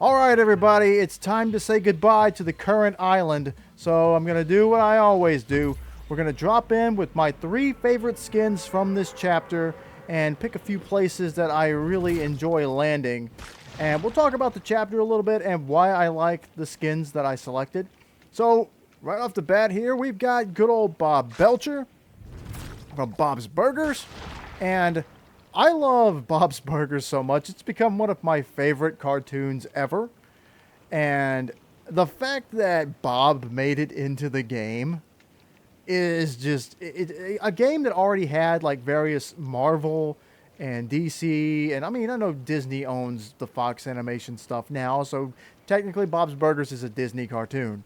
Alright everybody, it's time to say goodbye to the current island, so I'm going to do what I always do. We're going to drop in with my 3 favorite skins from this chapter and pick a few places that I really enjoy landing. And we'll talk about the chapter a little bit and why I like the skins that I selected. So, right off the bat here, we've got good old Bob Belcher from Bob's Burgers. And I love Bob's Burgers so much. It's become one of my favorite cartoons ever. And the fact that Bob made it into the game is just a game that already had like various Marvel and DC. And I mean, I know Disney owns the Fox animation stuff now. So technically Bob's Burgers is a Disney cartoon.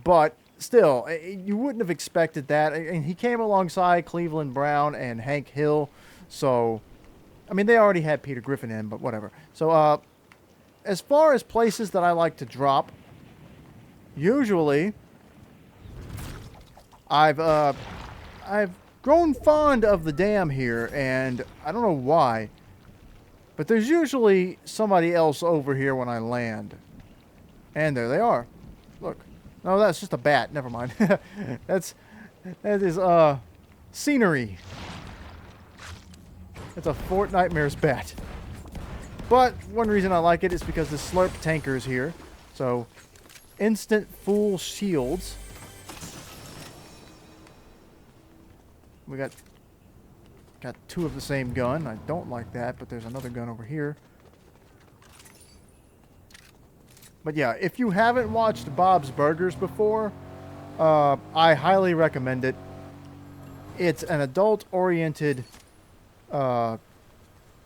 But still, you wouldn't have expected that. And he came alongside Cleveland Brown and Hank Hill. So I mean, they already had Peter Griffin in, but whatever. So, as far as places that I like to drop, usually, I've grown fond of the dam here, and I don't know why, but there's usually somebody else over here when I land. And there they are. Look. No, that's just a bat. Never mind. that is, scenery. It's a Fortnitemares bat. But one reason I like it is because the Slurp tanker's here. So, instant full shields. We got 2 of the same gun. I don't like that, but there's another gun over here. But yeah, if you haven't watched Bob's Burgers before, I highly recommend it. It's an adult-oriented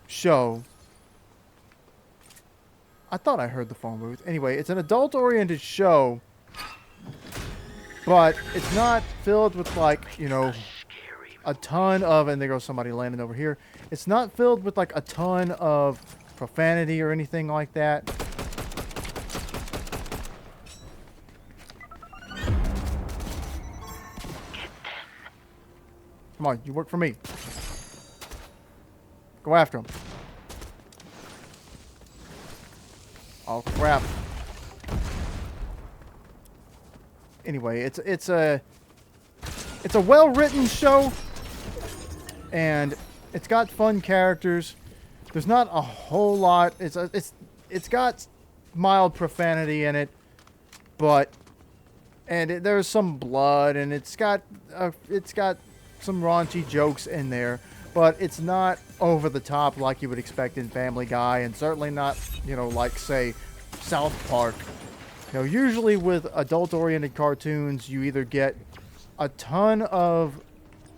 show. I thought I heard the phone booth. Anyway, it's an adult-oriented show, but it's not filled with, like, you know, a ton of, and there goes somebody landing over here. It's not filled with, like, a ton of profanity or anything like that. Come on, you work for me. Go after him. Oh crap. Anyway, it's a well-written show, and it's got fun characters. There's not a whole lot. It's got mild profanity in it, but there's some blood, and it's got some raunchy jokes in there. But it's not over the top like you would expect in Family Guy, and certainly not, you know, like, say, South Park. You know, usually with adult-oriented cartoons, you either get a ton of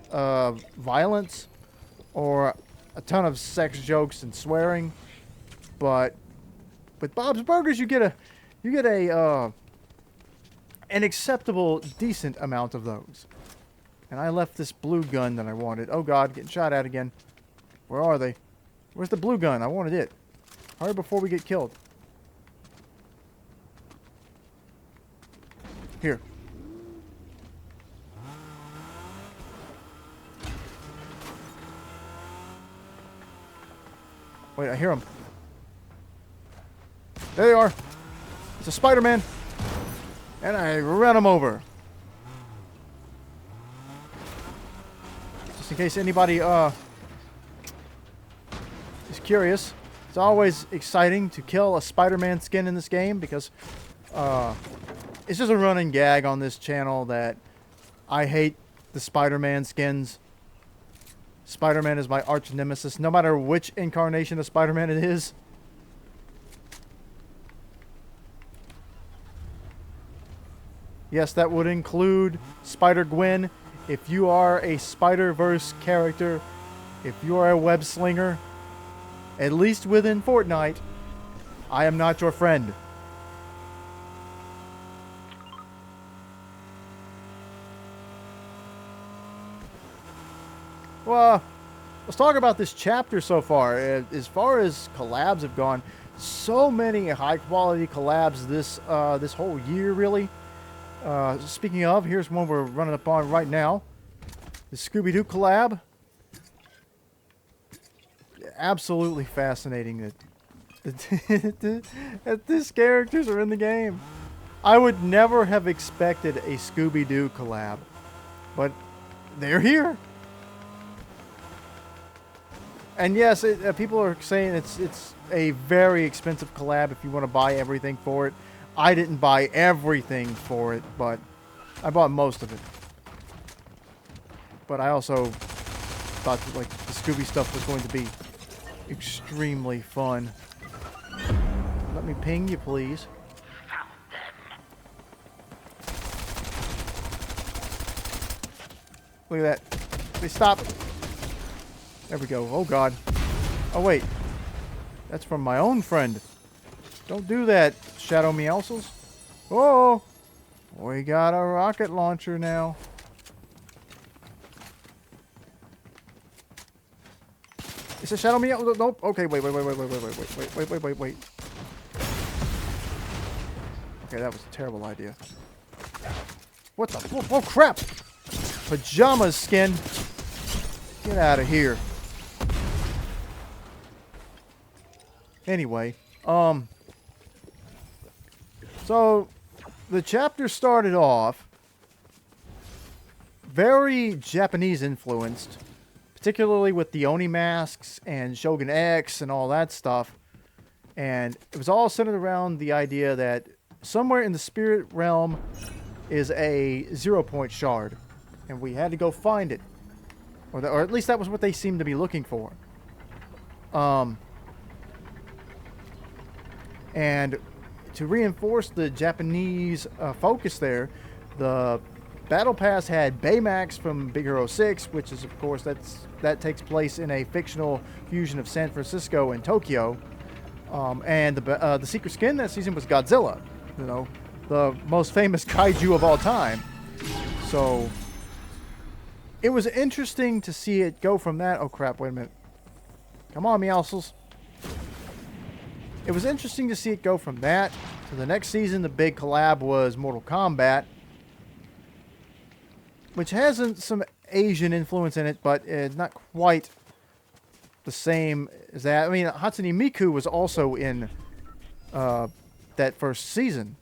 violence or a ton of sex jokes and swearing. But with Bob's Burgers, you get an acceptable, decent amount of those. And I left this blue gun that I wanted. Oh god, getting shot at again. Where are they? Where's the blue gun? I wanted it. Hurry before we get killed. Here. Wait, I hear them. There they are. It's a Spider-Man. And I ran them over. In case anybody is curious, it's always exciting to kill a Spider-Man skin in this game because it's just a running gag on this channel that I hate the Spider-Man skins. Spider-Man is my arch nemesis, no matter which incarnation of Spider-Man it is. Yes, that would include Spider-Gwen. If you are a Spider-Verse character, if you are a web slinger, at least within Fortnite, I am not your friend. Well, let's talk about this chapter so far. As far as collabs have gone, so many high-quality collabs this whole year, really. Speaking of, here's one we're running up on right now. The Scooby-Doo collab. Absolutely fascinating that that these characters are in the game. I would never have expected a Scooby-Doo collab, but they're here. And yes, people are saying it's a very expensive collab if you want to buy everything for it. I didn't buy everything for it, but I bought most of it. But I also thought that, like, the Scooby stuff was going to be extremely fun. Let me ping you, please. Look at that. They stopped. There we go. Oh, God. Oh, wait. That's from my own friend. Don't do that, Shadow Meowsles. Oh! We got a rocket launcher now. Is it Shadow Meow? Nope. Okay, wait. Okay, that was a terrible idea. What the? Oh, crap! Pajamas skin. Get out of here. Anyway, so the chapter started off very Japanese influenced, particularly with the Oni masks and Shogun X and all that stuff. And it was all centered around the idea that somewhere in the spirit realm is a 0 point shard. And we had to go find it. Or at least that was what they seemed to be looking for. And to reinforce the Japanese focus there, the Battle Pass had Baymax from Big Hero 6, which is, of course, that takes place in a fictional fusion of San Francisco and Tokyo. And the secret skin that season was Godzilla, you know, the most famous kaiju of all time. So it was interesting to see it go from that. Oh crap! Wait a minute. Come on, Meowsles. It was interesting to see it go from that to the next season. The big collab was Mortal Kombat, which has some Asian influence in it, but it's not quite the same as that. I mean, Hatsune Miku was also in that first season.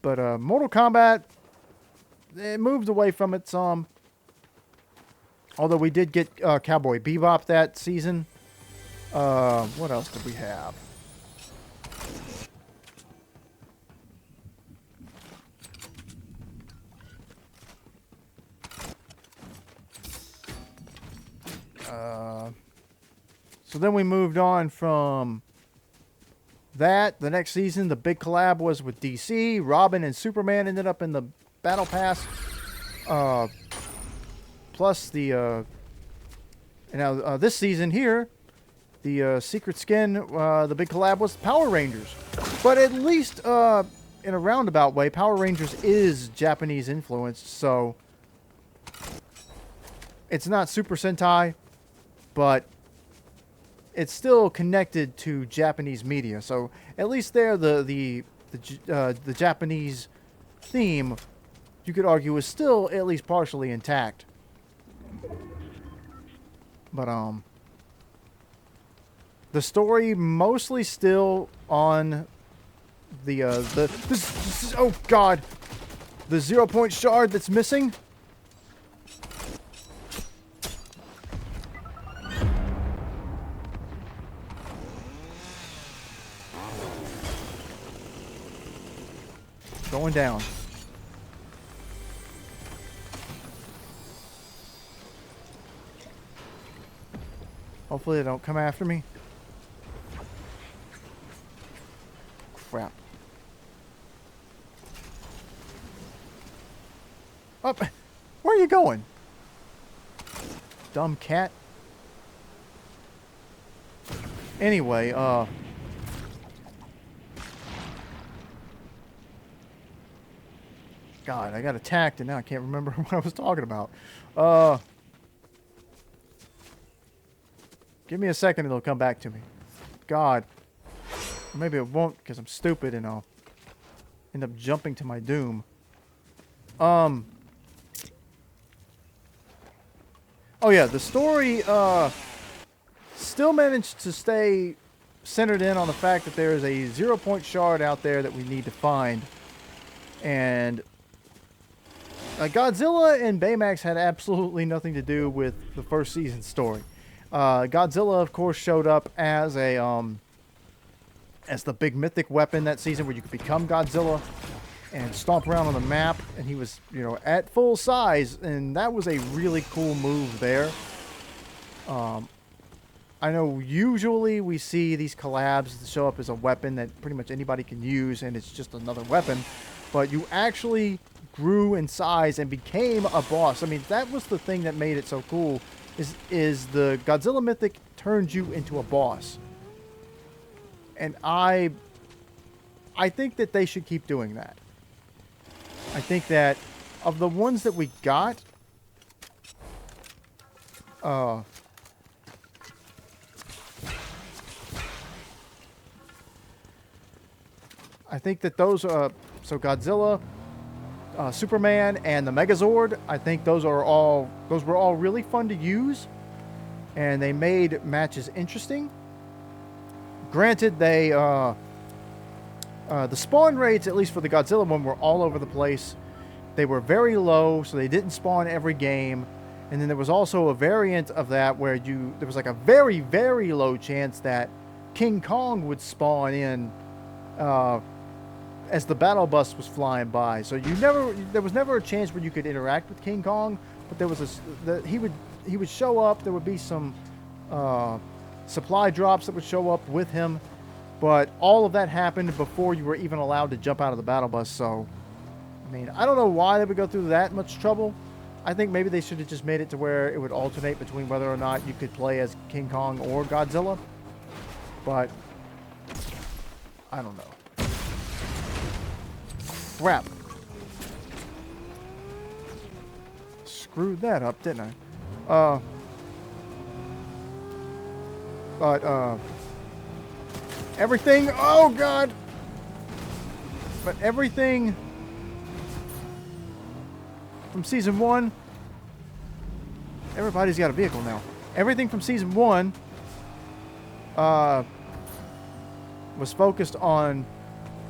But Mortal Kombat, it moved away from it some. Although we did get Cowboy Bebop that season. What else did we have? So then we moved on from that. The next season, the big collab was with DC. Robin and Superman ended up in the Battle Pass. Plus the... now, this season here, the secret skin, the big collab was Power Rangers. But at least in a roundabout way, Power Rangers is Japanese influenced, so it's not Super Sentai, but it's still connected to Japanese media. So at least there, the Japanese theme, you could argue, is still at least partially intact. But the story mostly still on the oh god, the 0 point shard that's missing. Going down. Hopefully they don't come after me. Crap. Up. Where are you going? Dumb cat. Anyway, God, I got attacked and now I can't remember what I was talking about. Give me a second and it'll come back to me. God. Or maybe it won't because I'm stupid and I'll end up jumping to my doom. Oh yeah, the story still managed to stay centered in on the fact that there is a 0-point shard out there that we need to find. And Godzilla and Baymax had absolutely nothing to do with the first season's story. Godzilla, of course, showed up as the big mythic weapon that season, where you could become Godzilla and stomp around on the map, and he was, at full size, and that was a really cool move there. I know usually we see these collabs show up as a weapon that pretty much anybody can use, and it's just another weapon, but you actually grew in size and became a boss. I mean, that was the thing that made it so cool, is the Godzilla Mythic turned you into a boss. And I think that they should keep doing that. I think that of the ones that we got, I think that those, so Godzilla, Superman, and the Megazord, I think those were all really fun to use, and they made matches interesting. Granted, the spawn rates, at least for the Godzilla one, were all over the place. They were very low, so they didn't spawn every game. And then there was also a variant of that where there was like a very, very low chance that King Kong would spawn in as the battle bus was flying by. So there was never a chance where you could interact with King Kong, but there was he would show up. There would be some supply drops that would show up with him, but all of that happened before you were even allowed to jump out of the battle bus. So, I mean, I don't know why they would go through that much trouble. I think maybe they should have just made it to where it would alternate between whether or not you could play as King Kong or Godzilla, but I don't know. Crap. Screwed that up, didn't I? But everything, oh god! But everything from Season 1, everybody's got a vehicle now. Everything from Season 1 was focused on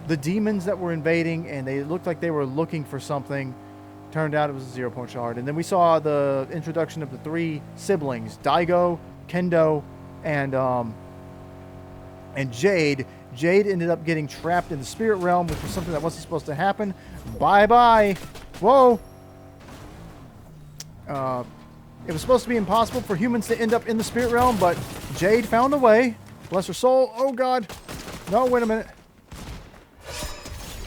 the demons that were invading, and they looked like they were looking for something. Turned out it was a 0-point shard. And then we saw the introduction of the 3 siblings, Daigo, Kendo, and Jade. Jade ended up getting trapped in the spirit realm, which was something that wasn't supposed to happen. Bye-bye. Whoa. It was supposed to be impossible for humans to end up in the spirit realm, but Jade found a way. Bless her soul. Oh, God. No, wait a minute.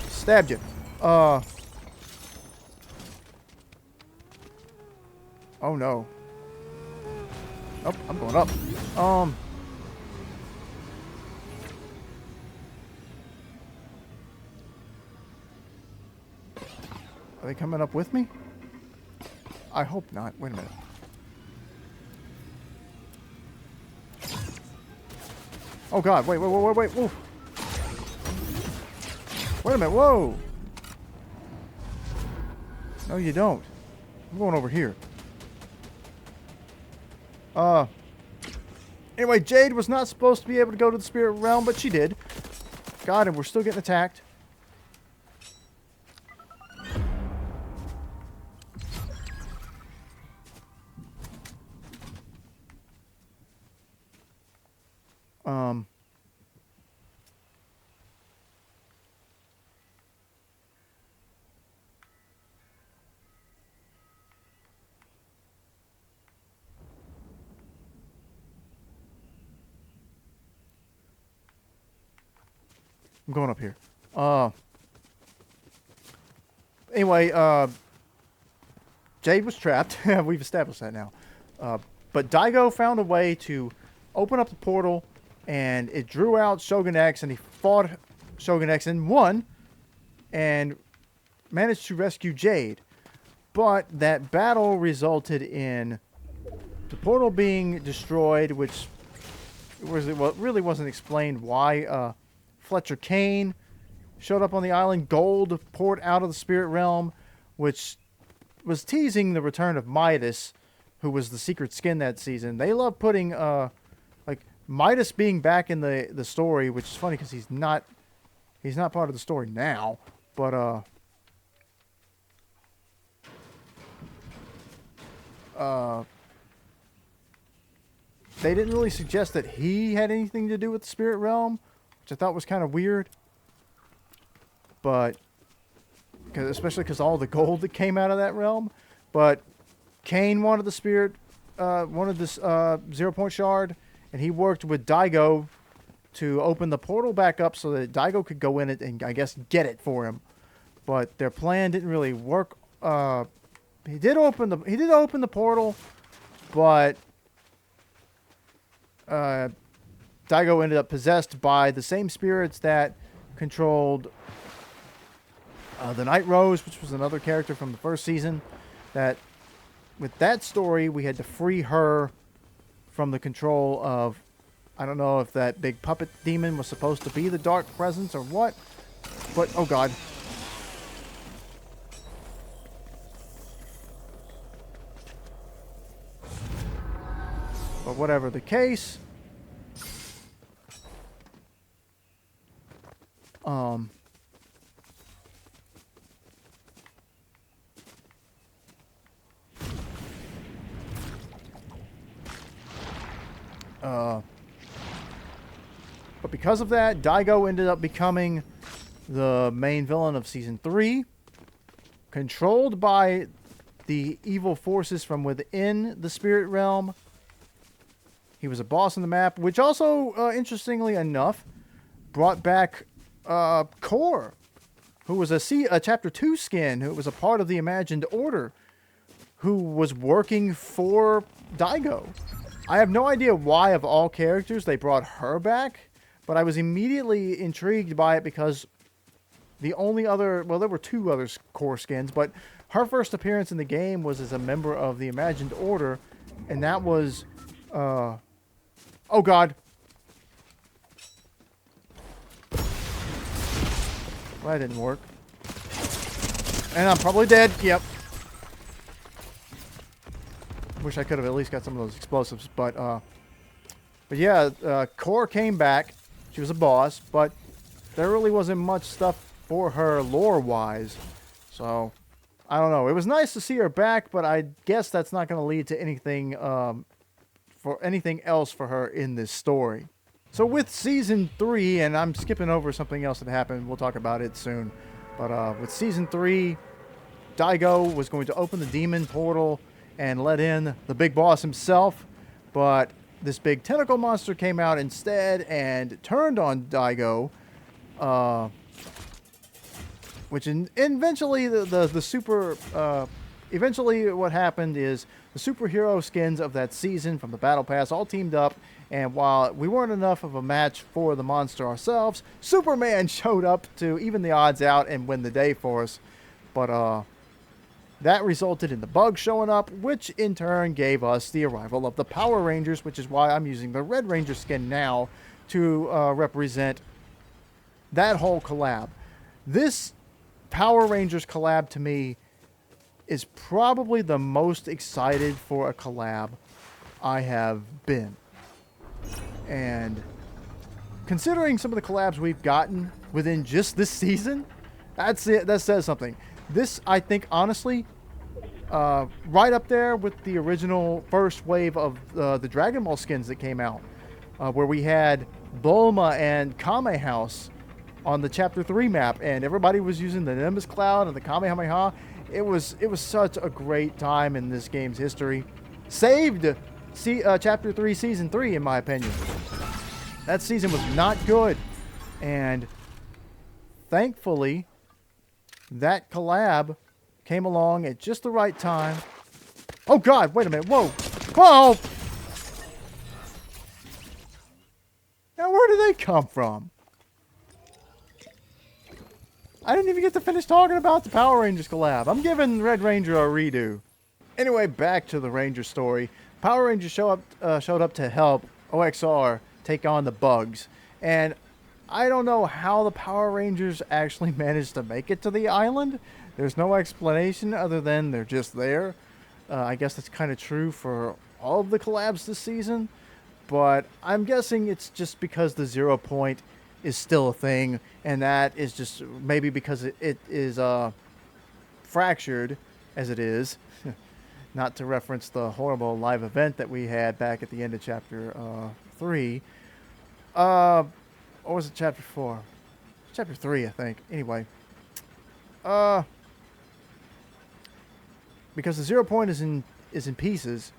Stabbed you. Oh, no. Oh, I'm going up. Are they coming up with me? I hope not. Wait a minute. Oh god, wait. Whoa. Wait a minute, whoa! No, you don't. I'm going over here. Anyway, Jade was not supposed to be able to go to the spirit realm, but she did. God, and we're still getting attacked. I'm going up here. Anyway, Jade was trapped. We've established that now. But Daigo found a way to open up the portal, and it drew out Shogun X, and he fought Shogun X and won, and managed to rescue Jade. But that battle resulted in the portal being destroyed, which really wasn't explained why. Fletcher Kane showed up on the island. Gold poured out of the spirit realm, which was teasing the return of Midas, who was the secret skin that season. They love putting Midas being back in the story, which is funny because he's not part of the story now, but they didn't really suggest that he had anything to do with the spirit realm, which I thought was kind of weird. But especially because all the gold that came out of that realm. But Cain wanted the spirit, wanted this 0-point shard, and he worked with Daigo to open the portal back up so that Daigo could go in it and, I guess, get it for him. But their plan didn't really work. He did open the portal, but Daigo ended up possessed by the same spirits that controlled the Night Rose, which was another character from the first season. That with that story, we had to free her from the control of, I don't know if that big puppet demon was supposed to be the dark presence or what, but oh god. But whatever the case, but because of that, Daigo ended up becoming the main villain of Season 3, controlled by the evil forces from within the spirit realm. He was a boss on the map, which also, interestingly enough, brought back Core, who was a Chapter 2 skin, who was a part of the Imagined Order, who was working for Daigo. I have no idea why, of all characters, they brought her back, but I was immediately intrigued by it because the only other, well, there were 2 other Core skins, but her first appearance in the game was as a member of the Imagined Order, and that was, oh god. Well, that didn't work. And I'm probably dead, yep. Wish I could have at least got some of those explosives, but yeah, Core came back. She was a boss, but there really wasn't much stuff for her lore-wise. So, I don't know. It was nice to see her back, but I guess that's not going to lead to anything for anything else for her in this story. So with Season 3, and I'm skipping over something else that happened. We'll talk about it soon. But with Season 3, Daigo was going to open the demon portal and let in the big boss himself, but this big tentacle monster came out instead and turned on Daigo, which eventually eventually what happened is the superhero skins of that season from the Battle Pass all teamed up, and while we weren't enough of a match for the monster ourselves, Superman showed up to even the odds out and win the day for us. But that resulted in the bugs showing up, which in turn gave us the arrival of the Power Rangers, which is why I'm using the Red Ranger skin now to represent that whole collab. This Power Rangers collab, to me, is probably the most excited for a collab I have been. And considering some of the collabs we've gotten within just this season, that says something. This, I think, honestly, right up there with the original first wave of the Dragon Ball skins that came out, where we had Bulma and Kame House on the Chapter 3 map, and everybody was using the Nimbus Cloud and the Kamehameha. It was such a great time in this game's history. Saved Chapter 3 Season 3, in my opinion. That season was not good, and thankfully, that collab came along at just the right time. Oh god, wait a minute, whoa! Whoa! Now where did they come from? I didn't even get to finish talking about the Power Rangers collab. I'm giving Red Ranger a redo. Anyway, back to the Ranger story. Power Rangers showed up to help OXR take on the bugs. And I don't know how the Power Rangers actually managed to make it to the island. There's no explanation other than they're just there. I guess that's kind of true for all of the collabs this season. but I'm guessing it's just because the 0 point is still a thing, and that is just maybe because it is fractured as it is. Not to reference the horrible live event that we had back at the end of chapter 3. Or was it chapter 4? Chapter 3, I think. Anyway. Because the 0 point is in pieces,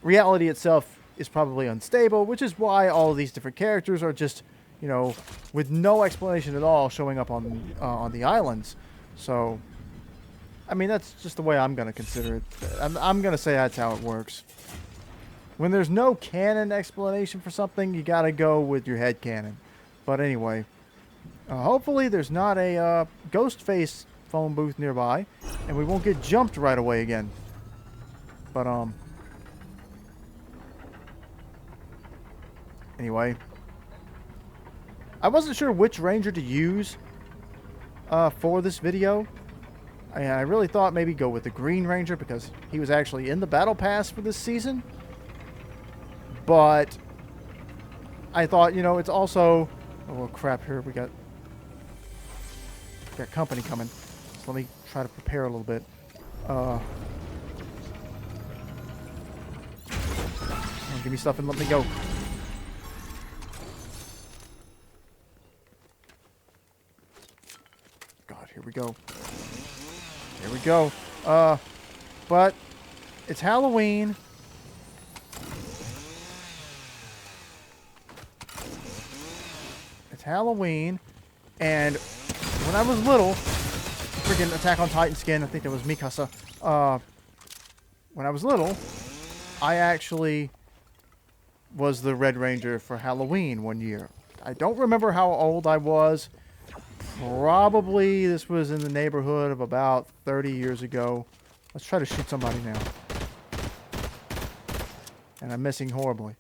reality itself is probably unstable, which is why all of these different characters are just, you know, with no explanation at all showing up on the islands. So, I mean, that's just the way I'm going to consider it. I'm going to say that's how it works. When there's no canon explanation for something, you got to go with your head canon. But anyway, hopefully there's not a ghost face phone booth nearby, and we won't get jumped right away again. But, anyway. I wasn't sure which ranger to use for this video. I really thought maybe go with the Green Ranger because he was actually in the Battle Pass for this season. But I thought, you know, it's also... Oh, crap, here we got company coming. So let me try to prepare a little bit. Give me stuff and let me go. God, here we go. Here we go. But it's Halloween. It's Halloween. And when I was little, freaking Attack on Titan skin, I think it was Mikasa. When I was little, I actually was the Red Ranger for Halloween one year. I don't remember how old I was. Probably this was in the neighborhood of about 30 years ago. Let's try to shoot somebody now. And I'm missing horribly.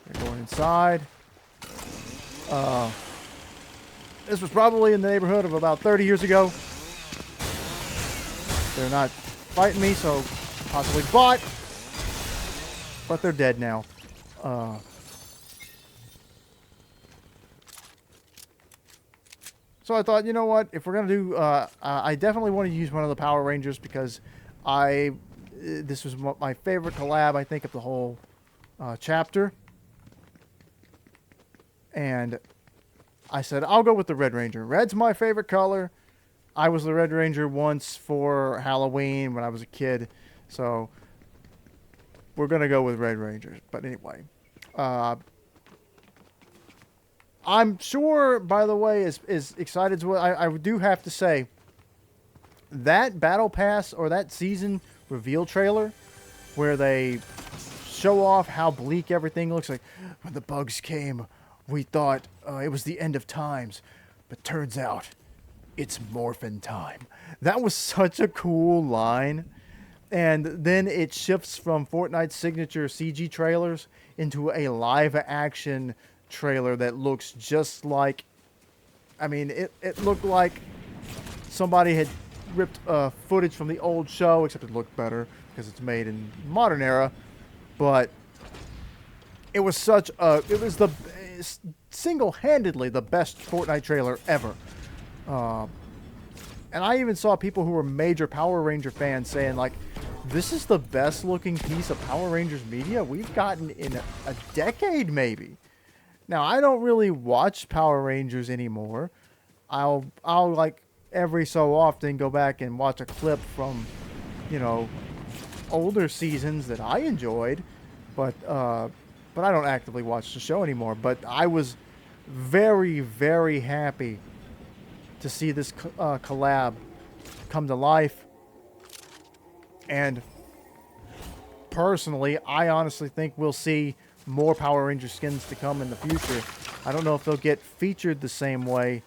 They're going inside. This was probably in the neighborhood of about 30 years ago. They're not fighting me, so possibly bot. But they're dead now. So I thought, you know what? If we're going to do... I definitely want to use one of the Power Rangers because this was my favorite collab, I think, of the whole chapter. And I said, I'll go with the Red Ranger. Red's my favorite color. I was the Red Ranger once for Halloween when I was a kid. So we're going to go with Red Ranger. But anyway. I'm sure, by the way, as excited as well, I do have to say, that Battle Pass or that season reveal trailer where they show off how bleak everything looks like. When the bugs came, we thought it was the end of times, but turns out it's morphin' time. That was such a cool line. And then it shifts from Fortnite's signature CG trailers into a live action trailer that looks just like, I mean, it looked like somebody had ripped footage from the old show, except it looked better because it's made in modern era. But it was such a, it was the single-handedly the best Fortnite trailer ever. And I even saw people who were major Power Ranger fans saying, like, this is the best looking piece of Power Rangers media we've gotten in a decade, maybe. Now, I don't really watch Power Rangers anymore. I'll like every so often go back and watch a clip from, you know, older seasons that I enjoyed, but I don't actively watch the show anymore. But I was very, very happy to see this collab come to life. And personally, I honestly think we'll see more Power Ranger skins to come in the future. I don't know if they'll get featured the same way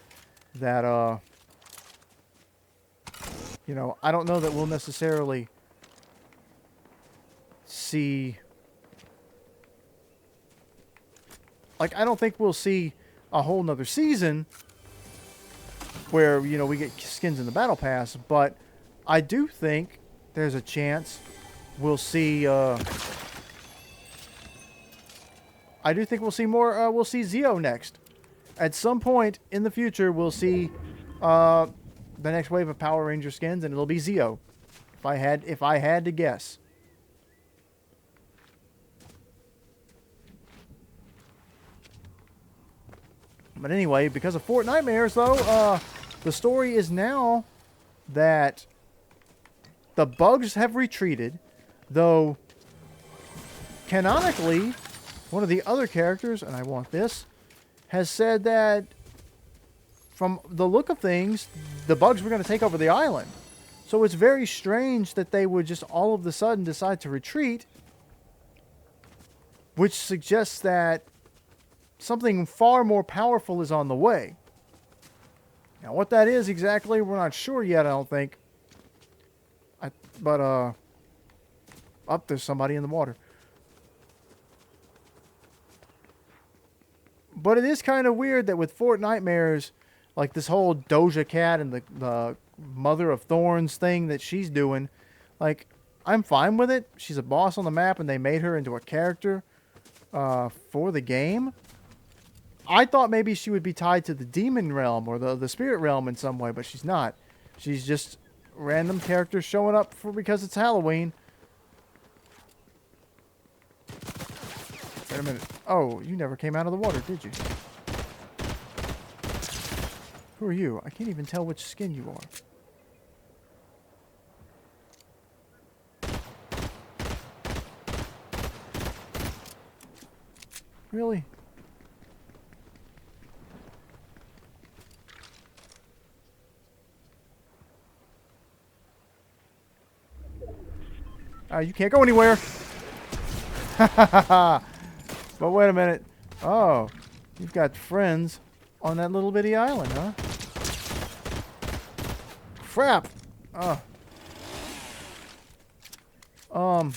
that, you know, I don't know that we'll necessarily see, like, I don't think we'll see a whole nother season where, you know, we get skins in the Battle Pass, but I do think there's a chance we'll see, I do think we'll see more. We'll see Zeo next. At some point in the future, we'll see the next wave of Power Ranger skins, and it'll be Zeo. If I had to guess. But anyway, because of Fortnitemares, though, the story is now that the bugs have retreated, though canonically, one of the other characters, and I want this, has said that from the look of things, the bugs were going to take over the island. So it's very strange that they would just all of a sudden decide to retreat, which suggests that something far more powerful is on the way. Now, what that is exactly, we're not sure yet, I don't think. But there's somebody in the water. But it is kind of weird that with Fortnitemares, like this whole Doja Cat and the Mother of Thorns thing that she's doing, like, I'm fine with it. She's a boss on the map, and they made her into a character for the game. I thought maybe she would be tied to the demon realm or the spirit realm in some way, but she's not. She's just random characters showing up because it's Halloween. Wait a minute. Oh, you never came out of the water, did you? Who are you? I can't even tell which skin you are. Really? You can't go anywhere. But wait a minute. Oh, you've got friends on that little bitty island, huh? Crap. Oh,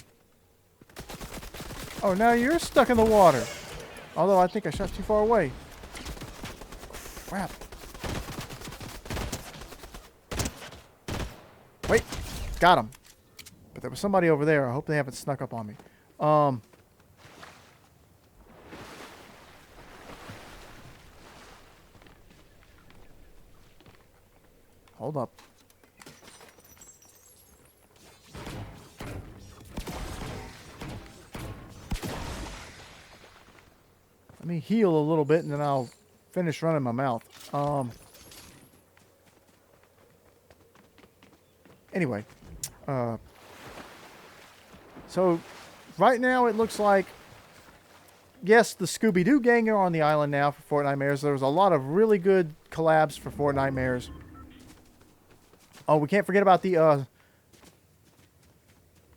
now you're stuck in the water. Although I think I shot too far away. Crap. Wait. Got him. But there was somebody over there. I hope they haven't snuck up on me. Hold up. Let me heal a little bit and then I'll finish running my mouth. Anyway. So, right now it looks like, yes, the Scooby-Doo gang are on the island now for Fortnitemares. There was a lot of really good collabs for Fortnitemares. Oh, we can't forget about the,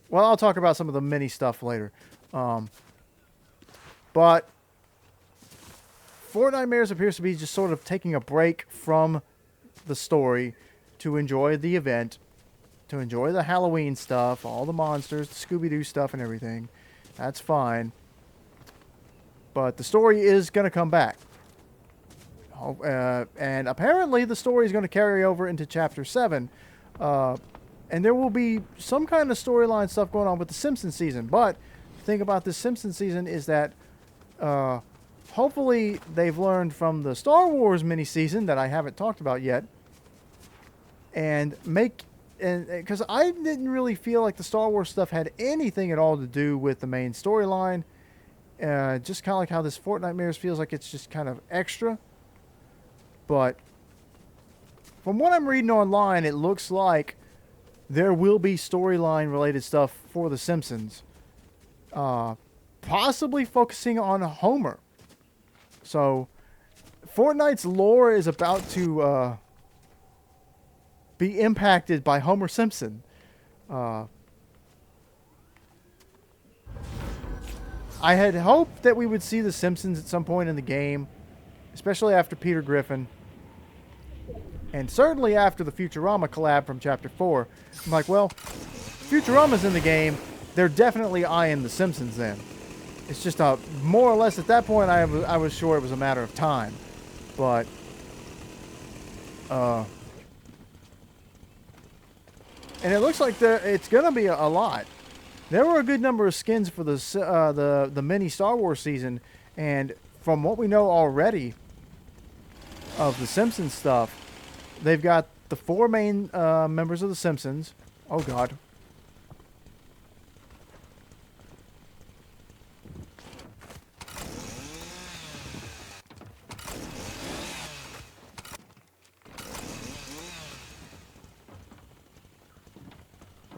well, I'll talk about some of the mini stuff later. But Fortnitemares appears to be just sort of taking a break from the story to enjoy the event, to enjoy the Halloween stuff, all the monsters, the Scooby-Doo stuff and everything. That's fine. But the story is going to come back. And apparently the story is going to carry over into Chapter 7. And there will be some kind of storyline stuff going on with the Simpsons season. But the thing about this Simpsons season is that hopefully they've learned from the Star Wars mini-season that I haven't talked about yet. And because I didn't really feel like the Star Wars stuff had anything at all to do with the main storyline. Just kind of like how this Fortnitemares feels like it's just kind of extra. But from what I'm reading online, it looks like there will be storyline related stuff for The Simpsons. Possibly focusing on Homer. So, Fortnite's lore is about to be impacted by Homer Simpson. I had hoped that we would see The Simpsons at some point in the game, especially after Peter Griffin. And certainly after the Futurama collab from Chapter 4. I'm like, well, Futurama's in the game. They're definitely eyeing The Simpsons then. It's just more or less at that point I was sure it was a matter of time. But, and it looks like it's going to be a lot. There were a good number of skins for the mini Star Wars season. And from what we know already of the Simpsons stuff, they've got the 4 main members of the Simpsons. Oh, God.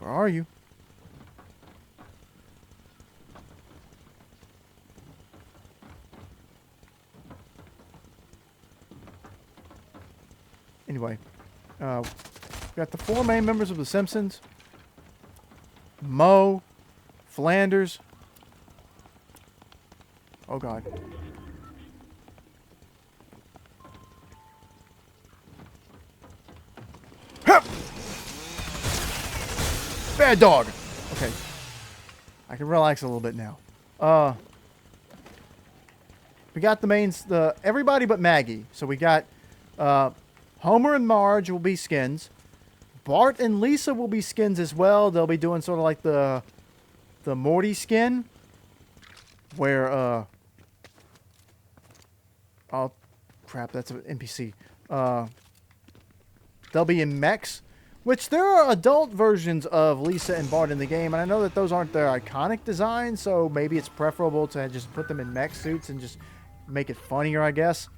Where are you? Anyway, got the 4 main members of the Simpsons. Moe, Flanders. Oh, God. Hup! Bad dog. Okay. I can relax a little bit now. We got the mains, everybody but Maggie. So we got Homer and Marge will be skins. Bart and Lisa will be skins as well. They'll be doing sort of like the Morty skin, where oh crap, that's an NPC. They'll be in mechs, which there are adult versions of Lisa and Bart in the game, and I know that those aren't their iconic designs, so maybe it's preferable to just put them in mech suits and just make it funnier, I guess.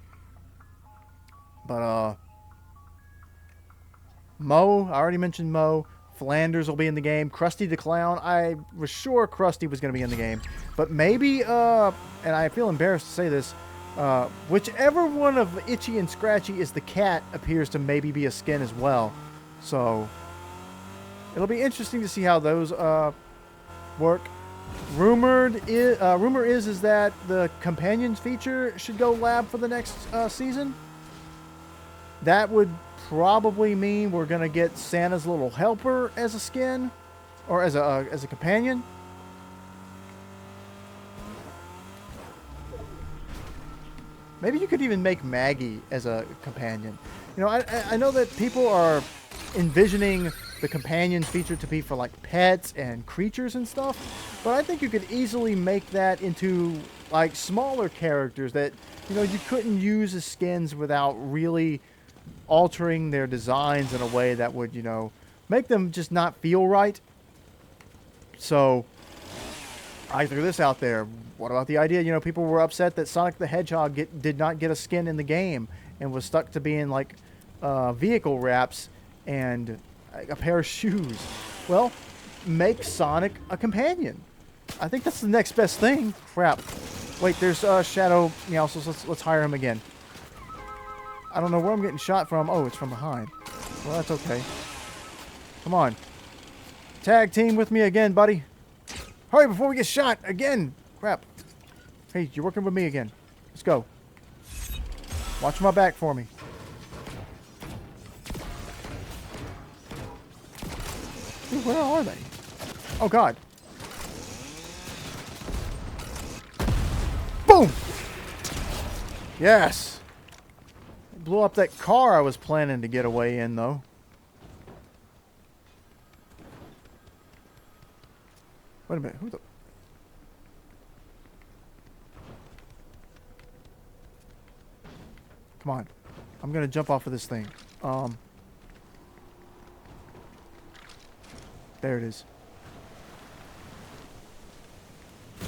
But Moe, I already mentioned Moe. Flanders will be in the game. Krusty the Clown, I was sure Krusty was going to be in the game. But maybe, and I feel embarrassed to say this, whichever one of Itchy and Scratchy is the cat appears to maybe be a skin as well. So, it'll be interesting to see how those work. Rumor is that the companions feature should go lab for the next season. That would probably mean we're gonna get Santa's little helper as a skin, or as a companion. Maybe you could even make Maggie as a companion. You know, I know that people are envisioning the companions feature to be for like pets and creatures and stuff, but I think you could easily make that into like smaller characters that, you know, you couldn't use as skins without really altering their designs in a way that would, you know, make them just not feel right. So I threw this out there. What about the idea, you know, people were upset that Sonic the Hedgehog did not get a skin in the game and was stuck to being like vehicle wraps and a pair of shoes. Well, make Sonic a companion. I think that's the next best thing. Crap. Wait, there's Shadow Meowscles. Let's hire him again. I don't know where I'm getting shot from. Oh, it's from behind. Well, that's okay. Come on. Tag team with me again, buddy. Hurry before we get shot again. Crap. Hey, you're working with me again. Let's go. Watch my back for me. Dude, where are they? Oh, God. Boom! Yes. Blew up that car I was planning to get away in, though. Wait a minute. Who the... Come on. I'm going to jump off of this thing. There it is.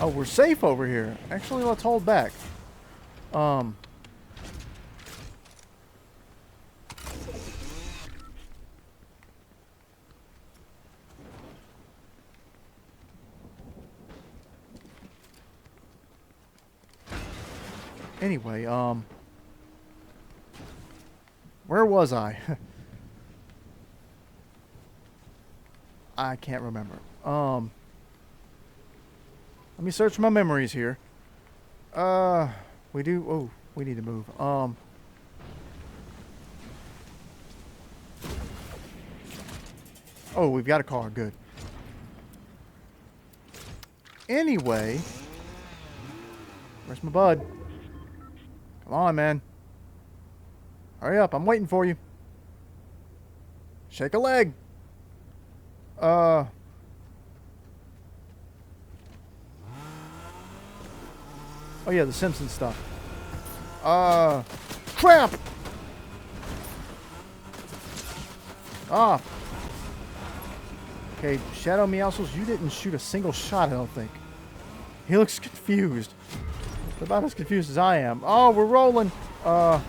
Oh, we're safe over here. Actually, let's hold back. Anyway, where was I? I can't remember. Let me search my memories here. We do... Oh, we need to move. Oh, we've got a car. Good. Anyway... Where's my bud? Come on, man. Hurry up. I'm waiting for you. Shake a leg. Oh yeah, the Simpsons stuff. Crap! Ah. Okay, Shadow Meowscles, you didn't shoot a single shot, I don't think. He looks confused. About as confused as I am. Oh, we're rolling. Yeah,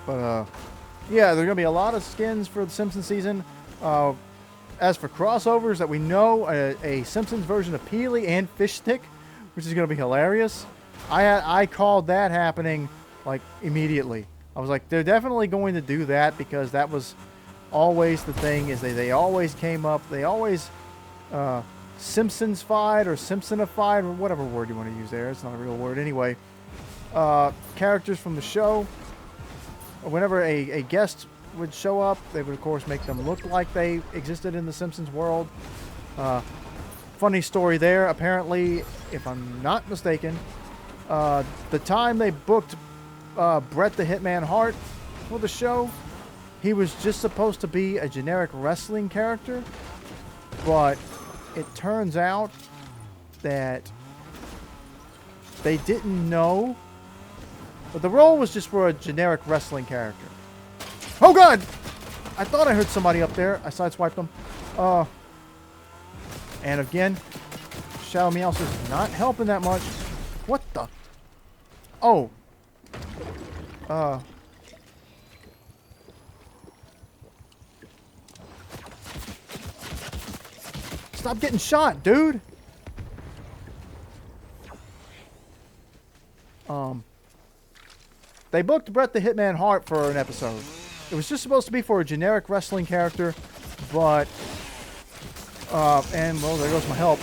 there are going to be a lot of skins for the Simpsons season. As for crossovers that we know, a Simpsons version of Peely and Fish Stick, which is going to be hilarious. I called that happening like immediately. I was like, they're definitely going to do that because that was always the thing. Is they always came up. They always Simpsons-fied or Simpsonified, or whatever word you want to use there. It's not a real word anyway. Characters from the show. Whenever a guest would show up, they would of course make them look like they existed in the Simpsons world. Funny story there. Apparently, if I'm not mistaken, the time they booked Bret the Hitman Hart for the show, he was just supposed to be a generic wrestling character, but it turns out that they didn't know. But the role was just for a generic wrestling character. Oh god! I thought I heard somebody up there. I sideswiped them. And again, Shadow Meowscles is not helping that much. What the? Oh. Stop getting shot, dude! They booked Bret the Hitman Hart for an episode. It was just supposed to be for a generic wrestling character, but and well, there goes my help.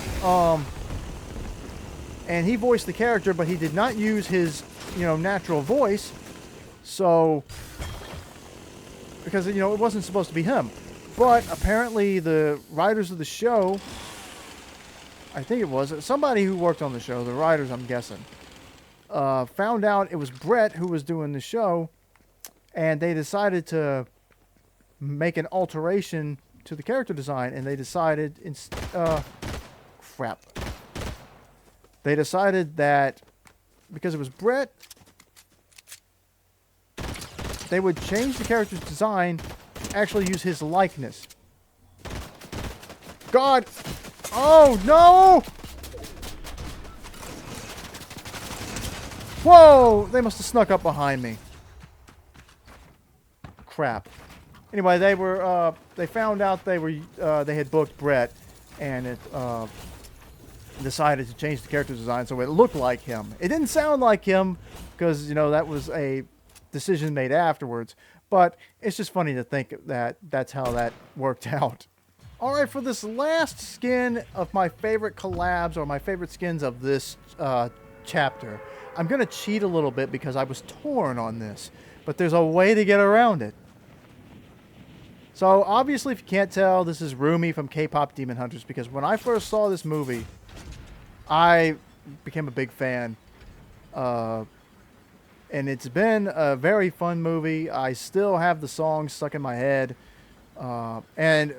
And he voiced the character, but he did not use his, natural voice. So, because it wasn't supposed to be him. But apparently, the writers of the show, I think it was somebody who worked on the show, the writers, I'm guessing, found out it was Bret who was doing the show, and they decided to make an alteration to the character design, and they decided They decided that because it was Bret, they would change the character's design, actually use his likeness. God! Oh, no! Whoa! They must have snuck up behind me. Crap. Anyway, they found out they had booked Bret, and it decided to change the character design so it looked like him. It didn't sound like him because that was a decision made afterwards. But it's just funny to think that that's how that worked out. All right, for this last skin of my favorite collabs, or my favorite skins of this chapter, I'm going to cheat a little bit because I was torn on this, but there's a way to get around it. So obviously, if you can't tell, this is Rumi from K-Pop Demon Hunters, because when I first saw this movie, I became a big fan. And it's been a very fun movie. I still have the songs stuck in my head. And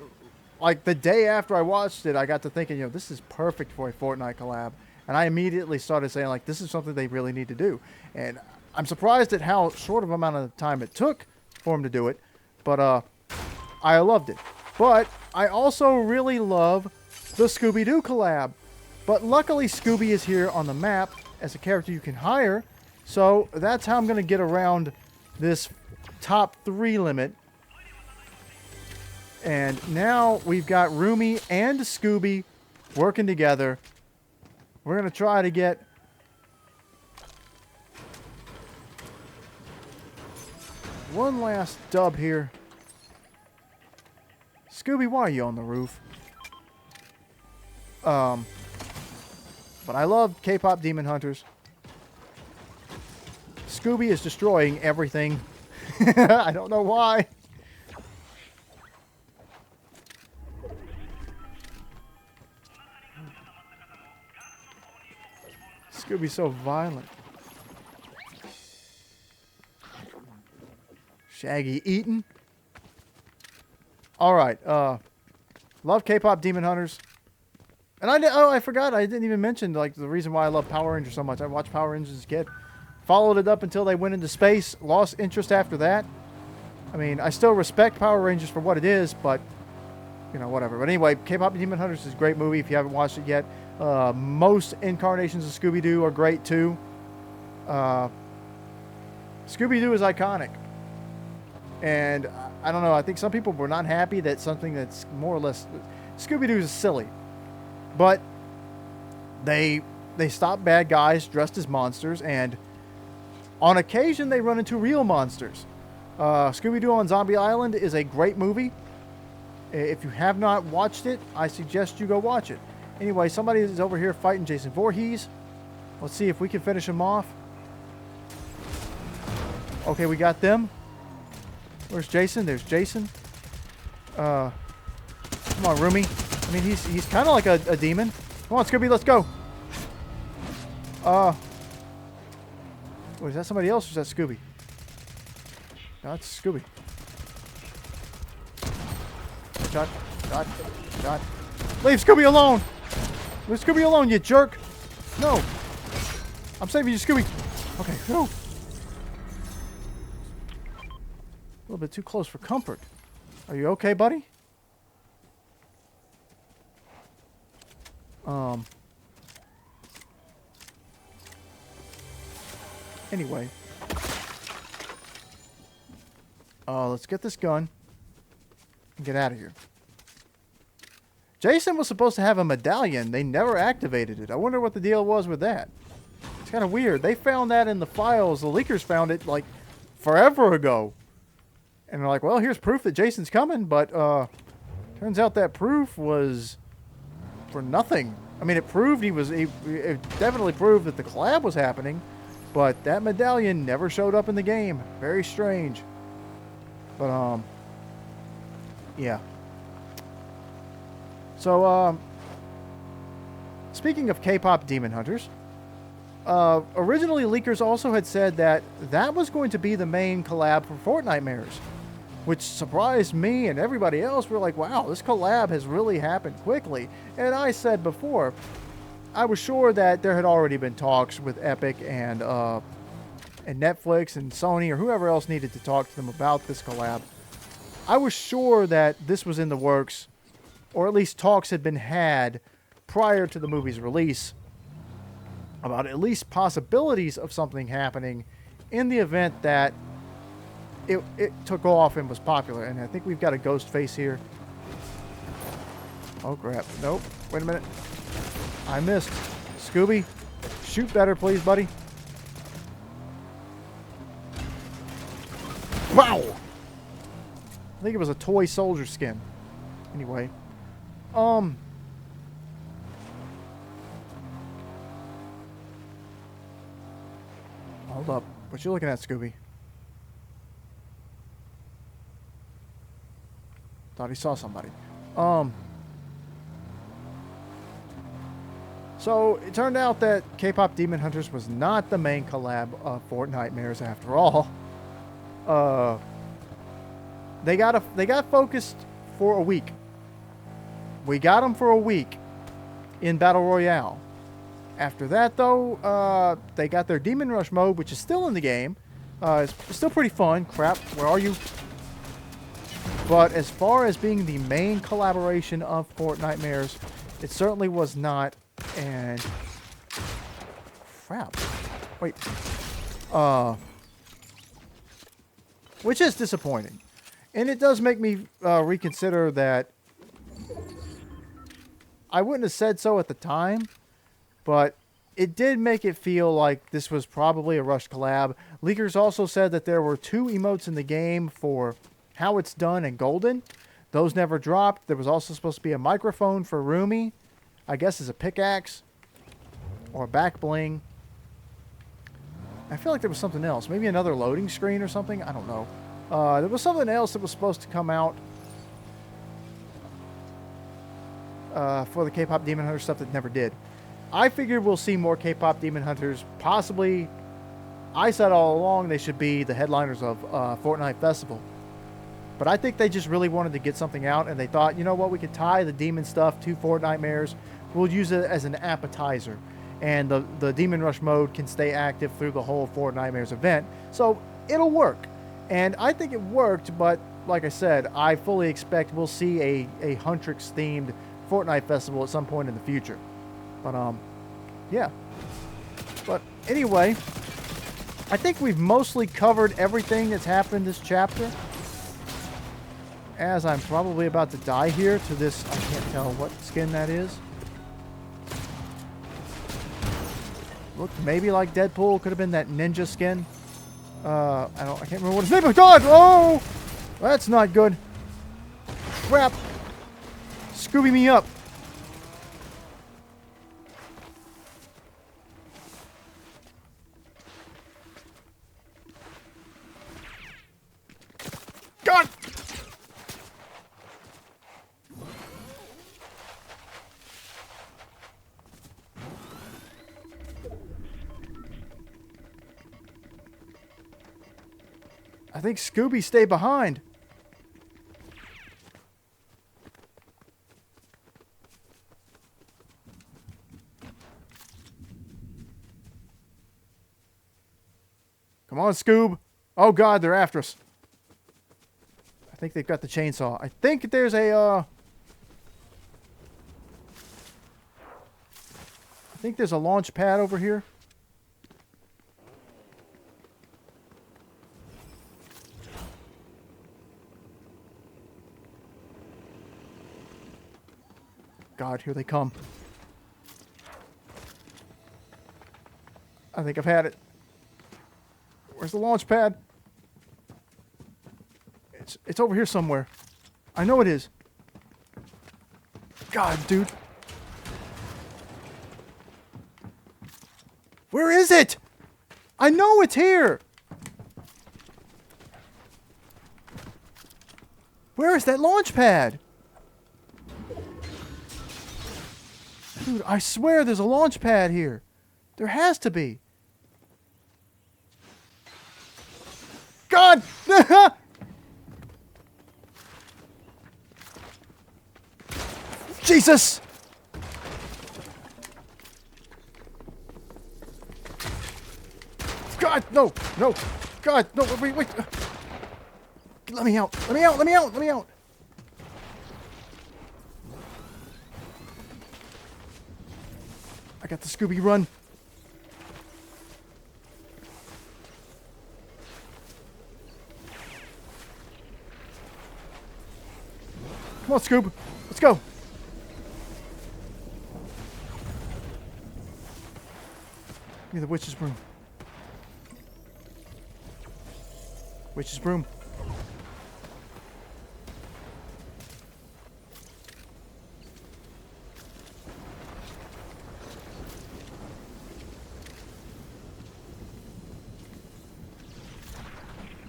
like the day after I watched it, I got to thinking, this is perfect for a Fortnite collab. And I immediately started saying, like, this is something they really need to do. And I'm surprised at how short of amount of time it took for him to do it. But I loved it. But I also really love the Scooby-Doo collab. But luckily, Scooby is here on the map as a character you can hire. So that's how I'm going to get around this top 3 limit. And now we've got Rumi and Scooby working together. We're going to try to get one last dub here. Scooby, why are you on the roof? But I love K-Pop Demon Hunters. Scooby is destroying everything. I don't know why. Scooby's so violent. Shaggy eating. All right. Love K-Pop Demon Hunters. And I forgot. I didn't even mention like the reason why I love Power Rangers so much. I watched Power Rangers as a kid. Followed it up until they went into space. Lost interest after that. I mean, I still respect Power Rangers for what it is, but, you know, whatever. But anyway, K-Pop Demon Hunters is a great movie if you haven't watched it yet. Most incarnations of Scooby-Doo are great, too. Scooby-Doo is iconic. And, I don't know, I think some people were not happy that something that's more or less... Scooby-Doo is silly. But they stop bad guys dressed as monsters, and on occasion they run into real monsters. Scooby-Doo on Zombie Island is a great movie. If you have not watched it, I suggest you go watch it. Anyway, somebody is over here fighting Jason Voorhees. Let's see if we can finish him off. Okay, we got them. Where's Jason? There's Jason. Come on, Roomy. I mean, he's kind of like a demon. Come on, Scooby, let's go. Wait, is that somebody else or is that Scooby? No, it's Scooby. Shot. Leave Scooby alone. Leave Scooby alone, you jerk. No. I'm saving you, Scooby. Okay, go. A little bit too close for comfort. Are you okay, buddy? Anyway. Let's get this gun and get out of here. Jason was supposed to have a medallion. They never activated it. I wonder what the deal was with that. It's kind of weird. They found that in the files. The leakers found it like forever ago. And they're like, well, here's proof that Jason's coming. But turns out that proof was for nothing. I mean, it proved it definitely proved that the collab was happening. But that medallion never showed up in the game. Very strange. But, yeah. So, speaking of K-Pop Demon Hunters, originally leakers also had said that was going to be the main collab for Fortnitemares, which surprised me and everybody else. We're like, wow, this collab has really happened quickly. And I said before, I was sure that there had already been talks with Epic and Netflix and Sony or whoever else needed to talk to them about this collab. I was sure that this was in the works, or at least talks had been had prior to the movie's release about at least possibilities of something happening in the event that it took off and was popular. And I think we've got a ghost face here. Oh, crap. Nope. Wait a minute. I missed. Scooby, shoot better, please, buddy. Wow! I think it was a toy soldier skin. Anyway. Hold up. What you looking at, Scooby? Thought he saw somebody. So, it turned out that K-Pop Demon Hunters was not the main collab of Fortnitemares after all. They got focused for a week. We got them for a week in Battle Royale. After that, though, they got their Demon Rush mode, which is still in the game. It's still pretty fun. Crap, where are you? But as far as being the main collaboration of Fortnitemares, it certainly was not. And crap. Wait. Which is disappointing. And it does make me reconsider that. I wouldn't have said so at the time, but it did make it feel like this was probably a rushed collab. Leakers also said that there were 2 emotes in the game for How It's Done and Golden. Those never dropped. There was also supposed to be a microphone for Roomy, I guess as a pickaxe or a back bling. I feel like there was something else. Maybe another loading screen or something. I don't know. There was something else that was supposed to come out for the K-Pop Demon Hunter stuff that never did. I figured we'll see more K-Pop Demon Hunters. Possibly, I said all along they should be the headliners of Fortnite Festival. But I think they just really wanted to get something out, and they thought, you know what, we could tie the demon stuff to Fortnitemares. we'll use it as an appetizer. And the Demon Rush mode can stay active through the whole Fortnitemares event. So it'll work. And I think it worked, but like I said, I fully expect we'll see a Huntrix-themed Fortnite festival at some point in the future. But, yeah. But anyway, I think we've mostly covered everything that's happened in this chapter. As I'm probably about to die here to this, I can't tell what skin that is. Looked maybe like Deadpool. Could have been that ninja skin. I can't remember what his name is. God! Oh! That's not good. Crap. Scooby me up. God! I think Scooby stayed behind. Come on, Scoob. Oh, God, they're after us. I think they've got the chainsaw. I think there's a, I think there's a launch pad over here. God, here they come. I think I've had it. Where's the launch pad? It's over here somewhere. I know it is. God, dude. Where is it? I know it's here. Where is that launch pad? Dude, I swear there's a launch pad here. There has to be. God! Jesus! God, no! No! God, no! Wait! Let me out! Let me out! Let me out! Let me out! I got the Scooby run. Come on, Scoob. Let's go. Give me the witch's broom. Witch's broom.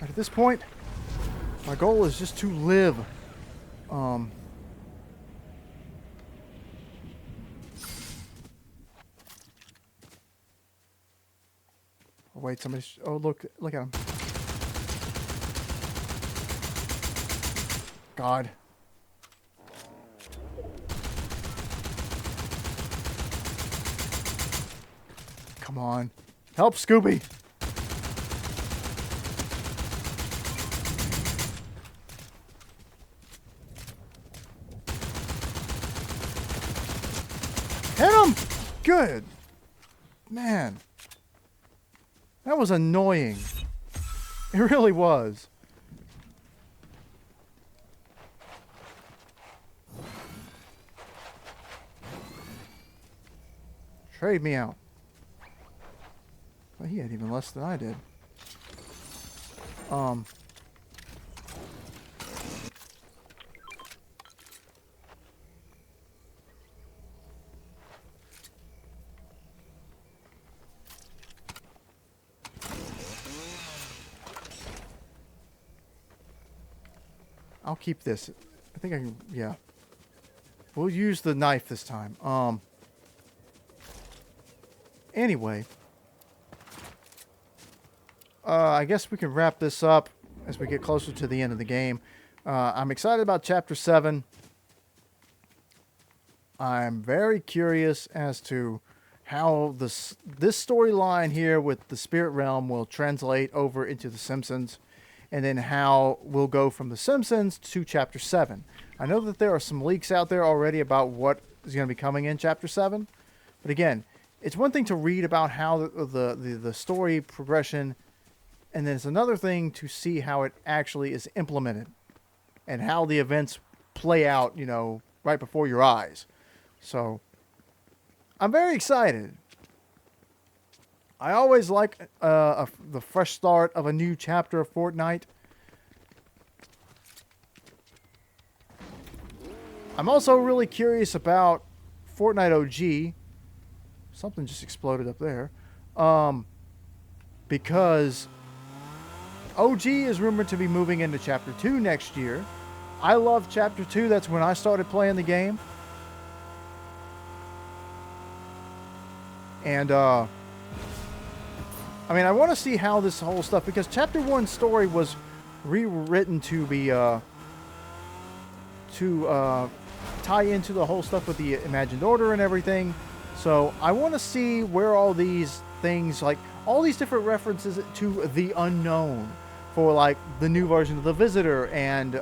At this point, my goal is just to live. Oh wait, somebody's. Oh, look at him. God. Come on. Help, Scooby. Hit him! Good. Man. That was annoying. It really was. Trade me out. Well, he had even less than I did. I'll keep this. I think I can, yeah. We'll use the knife this time. Anyway. I guess we can wrap this up as we get closer to the end of the game. I'm excited about Chapter 7. I'm very curious as to how this storyline here with the Spirit Realm will translate over into the Simpsons, and then how we'll go from the Simpsons to Chapter 7. I know that there are some leaks out there already about what is going to be coming in Chapter 7, but again, it's one thing to read about how the story progression, and then it's another thing to see how it actually is implemented and how the events play out, you know, right before your eyes. So, I'm very excited. I always like the fresh start of a new chapter of Fortnite. I'm also really curious about Fortnite OG. Something just exploded up there. Because OG is rumored to be moving into Chapter 2 next year. I love Chapter 2. That's when I started playing the game. And, I mean, I want to see how this whole stuff... Because Chapter 1's story was rewritten to be... tie into the whole stuff with the Imagined Order and everything. So, I want to see where all these things... Like, all these different references to the unknown. For, like, the new version of The Visitor and,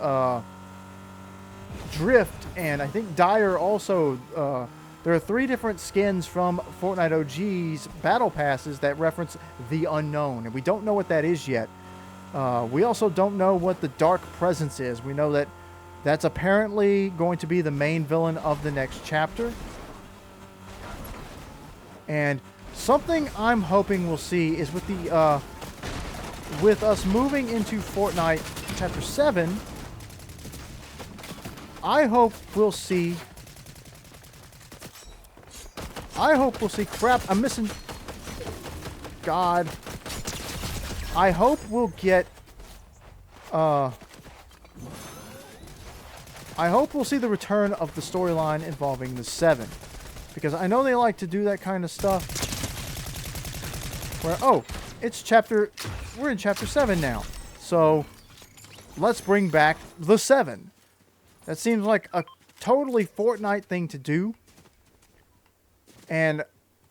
Drift. And I think Dire also... there are 3 different skins from Fortnite OG's Battle Passes that reference the unknown, and we don't know what that is yet. We also don't know what the Dark Presence is. We know that that's apparently going to be the main villain of the next chapter. And something I'm hoping we'll see is with the with us moving into Fortnite Chapter 7, I hope we'll see... Crap, I'm missing... God. I hope we'll get... I hope we'll see the return of the storyline involving the 7. Because I know they like to do that kind of stuff. Where, oh, it's chapter... We're in Chapter 7 now. So, let's bring back the 7. That seems like a totally Fortnite thing to do. And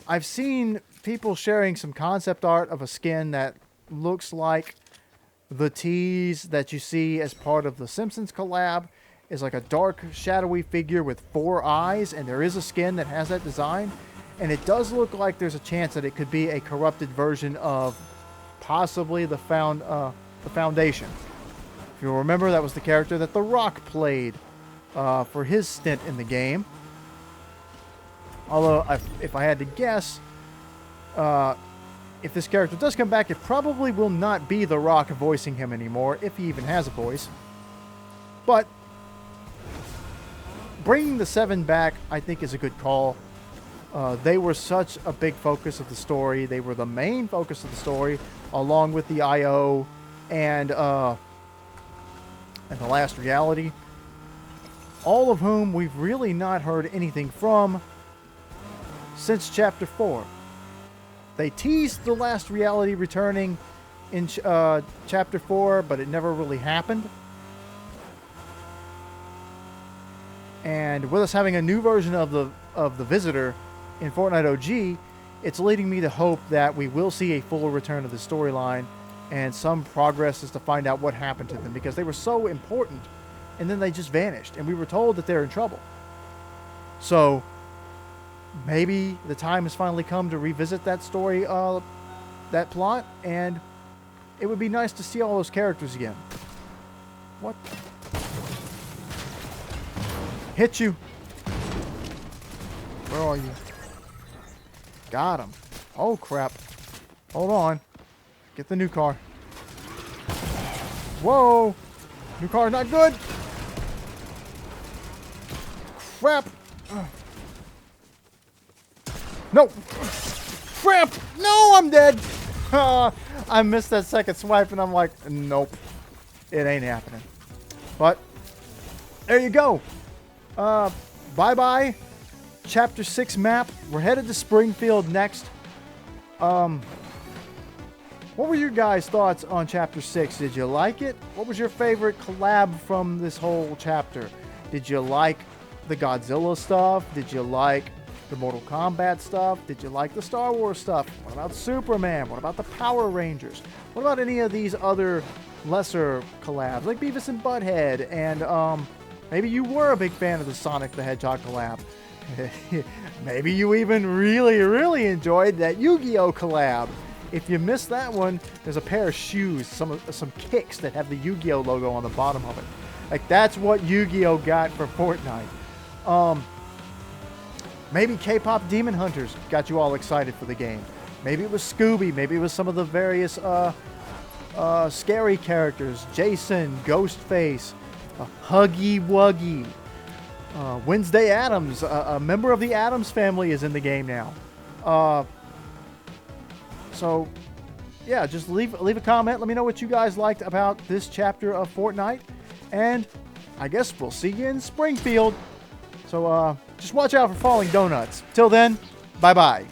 I've seen people sharing some concept art of a skin that looks like the tease that you see as part of the Simpsons collab. Is like a dark, shadowy figure with 4 eyes, and there is a skin that has that design. And it does look like there's a chance that it could be a corrupted version of possibly the Foundation. If you'll remember, that was the character that The Rock played for his stint in the game. Although, if I had to guess, if this character does come back, it probably will not be The Rock voicing him anymore, if he even has a voice. But bringing the 7 back, I think, is a good call. They were such a big focus of the story. They were the main focus of the story, along with the I.O. and The Last Reality. All of whom we've really not heard anything from since Chapter 4. They teased The Last Reality returning in Chapter 4, but it never really happened. And with us having a new version of the Visitor in Fortnite OG, it's leading me to hope that we will see a full return of the storyline and some progress as to find out what happened to them, because they were so important and then they just vanished and we were told that they're in trouble. So maybe the time has finally come to revisit that story, that plot, and it would be nice to see all those characters again. What? Hit you. Where are you? Got him. Oh, crap. Hold on. Get the new car. Whoa. New car, not good. Crap. No. Crap. No, I'm dead. I missed that second swipe, and I'm like, nope. It ain't happening. But there you go. Bye-bye. Chapter 6 map. We're headed to Springfield next. What were your guys' thoughts on Chapter 6? Did you like it? What was your favorite collab from this whole chapter? Did you like the Godzilla stuff? Did you like the Mortal Kombat stuff? Did you like the Star Wars stuff? What about Superman? What about the Power Rangers? What about any of these other lesser collabs like Beavis and Butthead? And maybe you were a big fan of the Sonic the Hedgehog collab. Maybe you even really enjoyed that Yu-Gi-Oh collab. If you missed that one, there's a pair of shoes, some kicks that have the Yu-Gi-Oh logo on the bottom of it. Like, that's what Yu-Gi-Oh got for Fortnite. Maybe K-pop Demon Hunters got you all excited for the game. Maybe it was Scooby. Maybe it was some of the various scary characters. Jason, Ghostface, Huggy Wuggy. Wednesday Addams, a member of the Addams family, is in the game now. So, yeah, just leave a comment. Let me know what you guys liked about this chapter of Fortnite. And I guess we'll see you in Springfield. So, just watch out for falling donuts. Till then, bye-bye.